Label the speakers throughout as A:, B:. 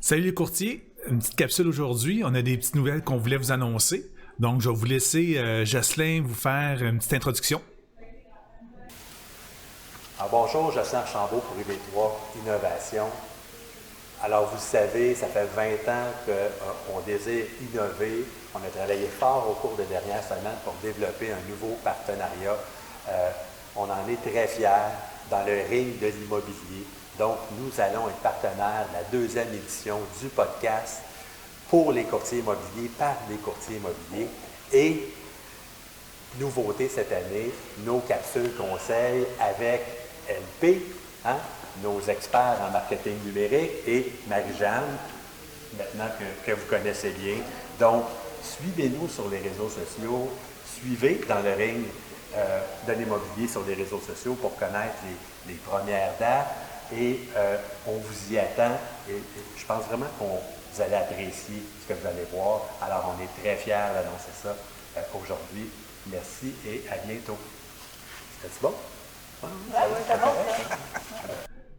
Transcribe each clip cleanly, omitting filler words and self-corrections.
A: Salut les courtiers, une petite capsule aujourd'hui. On a des petites nouvelles qu'on voulait vous annoncer. Donc, je vais vous laisser Jocelyn vous faire une petite introduction.
B: Alors, bonjour, Jocelyn Archambault pour UB3 Innovation. Alors, vous le savez, ça fait 20 ans qu'on désire innover. On a travaillé fort au cours des dernières semaines pour développer un nouveau partenariat. On en est très fiers dans le ring de l'immobilier. Donc, nous allons être partenaires de la deuxième édition du podcast pour les courtiers immobiliers, par les courtiers immobiliers. Et, nouveauté cette année, nos capsules conseils avec LP, nos experts en marketing numérique, et Marie-Jeanne, maintenant que vous connaissez bien. Donc, suivez-nous sur les réseaux sociaux, suivez dans le ring de l'immobilier sur les réseaux sociaux pour connaître les premières dates. Et on vous y attend et je pense vraiment que vous allez apprécier ce que vous allez voir. Alors, on est très fiers d'annoncer ça aujourd'hui. Merci et à bientôt. C'était bon?
C: Oui, c'est bon.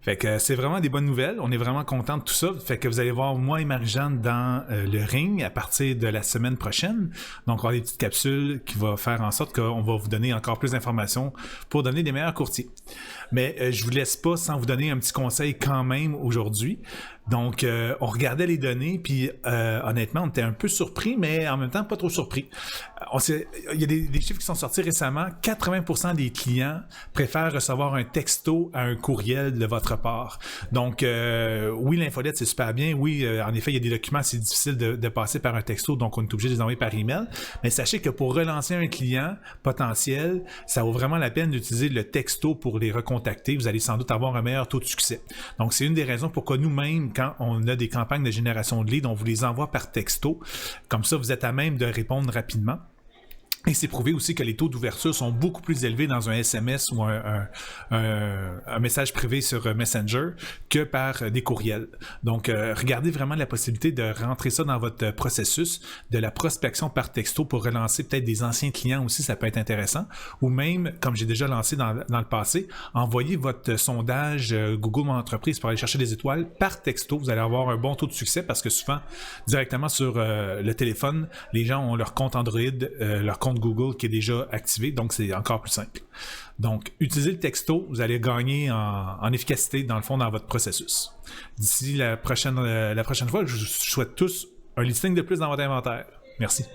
A: Fait que c'est vraiment des bonnes nouvelles. On est vraiment contents de tout ça. Fait que vous allez voir moi et Marie-Jeanne dans le ring à partir de la semaine prochaine. Donc, on va avoir des petites capsules qui vont faire en sorte qu'on va vous donner encore plus d'informations pour donner des meilleurs courtiers. Mais je vous laisse pas sans vous donner un petit conseil quand même aujourd'hui. Donc, on regardait les données, puis honnêtement, on était un peu surpris, mais en même temps, pas trop surpris. Il y a des chiffres qui sont sortis récemment. 80% des clients préfèrent recevoir un texto à un courriel de votre part. Donc, oui, l'infolette, c'est super bien. Oui, en effet, il y a des documents, c'est difficile de passer par un texto, donc on est obligé de les envoyer par email. Mais sachez que pour relancer un client potentiel, ça vaut vraiment la peine d'utiliser le texto pour les recontacter. Vous allez sans doute avoir un meilleur taux de succès. Donc, c'est une des raisons pourquoi nous-mêmes, quand on a des campagnes de génération de leads, on vous les envoie par texto. Comme ça, vous êtes à même de répondre rapidement. Et c'est prouvé aussi que les taux d'ouverture sont beaucoup plus élevés dans un SMS ou un message privé sur Messenger que par des courriels. Donc, regardez vraiment la possibilité de rentrer ça dans votre processus, de la prospection par texto pour relancer peut-être des anciens clients aussi, ça peut être intéressant. Ou même, comme j'ai déjà lancé dans le passé, envoyez votre sondage Google Mon Entreprise pour aller chercher des étoiles par texto. Vous allez avoir un bon taux de succès parce que souvent, directement sur le téléphone, les gens ont leur compte Android, leur compte Google qui est déjà activé, donc c'est encore plus simple. Donc, utilisez le texto, vous allez gagner en efficacité dans le fond dans votre processus. D'ici la prochaine fois, je vous souhaite tous un listing de plus dans votre inventaire. Merci.